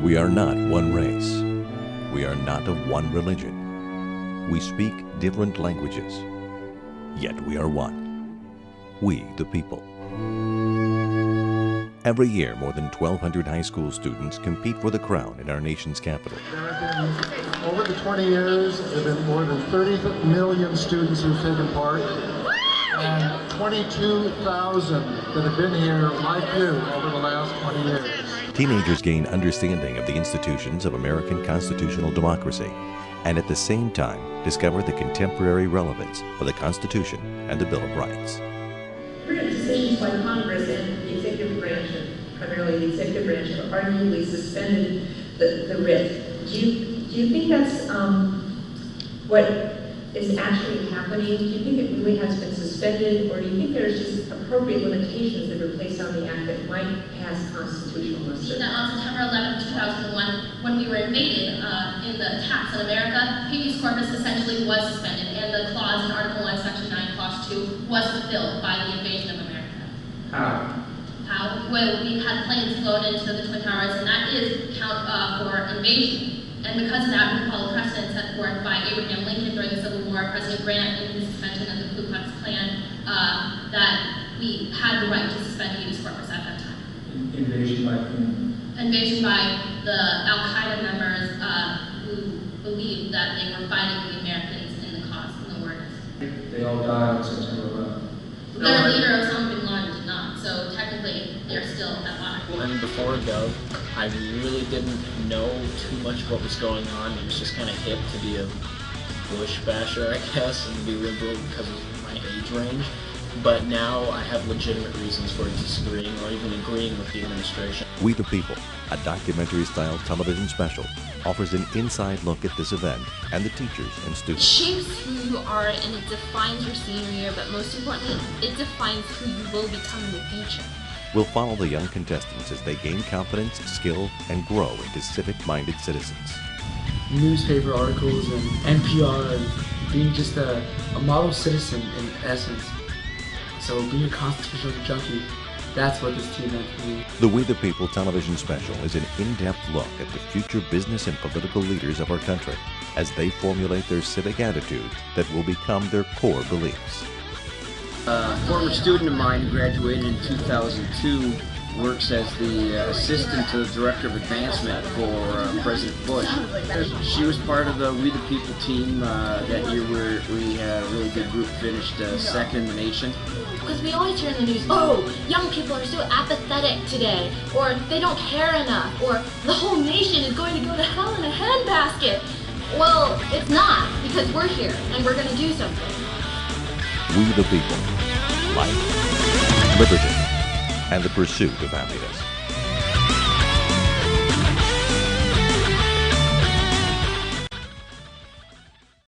We are not one race. We are not of one religion. We speak different languages, yet we are one. We, the people. Every year, more than 1,200 high school students compete for the crown in our nation's capital. There have been, over the 20 years, there have been more than 30 million students who've taken part, and 22,000 that have been here like you over the last 20 years. Teenagers gain understanding of the institutions of American constitutional democracy, and at the same time discover the contemporary relevance of the Constitution and the Bill of Rights. Decisions by Congress and the executive branch, primarily the executive branch, have arguably suspended the writ. Do you think that's what is actually happening? Do you think it really has been suspended, or do you think there's just appropriate limitations that are placed on the act that might pass constitutional muster? On September 11, 2001, when we were invaded in the attacks on America, habeas corpus essentially was suspended, and the clause in Article 1, Section 9, Clause 2 was fulfilled by the invasion of America. How? Well, we had planes flown into the Twin Towers, and that is count for invasion. And because of that, we follow precedent set forth by Abraham Lincoln during the Civil War, President Grant in his suspension of the Ku Klux Klan, that we had the right to suspend habeas corpus at that time. Invasion by whom? Invasion by the Al-Qaeda members who believed that they were fighting the Americans in the cause, in the war. They all died on September 11th. Their leader, Osama bin Laden, did not, so technically they're still at large. And before I go, I really didn't know too much what was going on. It was just kind of hip to be a Bush basher, I guess, and to be liberal because of my age range. But now I have legitimate reasons for disagreeing or even agreeing with the administration. We the People, a documentary-style television special, offers an inside look at this event and the teachers and students. It shapes who you are, and it defines your senior year, but most importantly, it defines who you will become in the future. We'll follow the young contestants as they gain confidence, skill, and grow into civic-minded citizens. Newspaper articles and NPR and being just a model citizen in essence. So being a constitutional junkie, that's what this team meant for me. The We the People television special is an in-depth look at the future business and political leaders of our country as they formulate their civic attitudes that will become their core beliefs. A former student of mine who graduated in 2002 works as the assistant to the director of advancement for President Bush. She was part of the We the People team that year where we had a really good group, finished second in the nation. Because we always hear in the news, oh, young people are so apathetic today, or they don't care enough, or the whole nation is going to go to hell in a handbasket. Well, it's not, because we're here, and we're going to do something. We the People. Life, liberty, and the pursuit of happiness.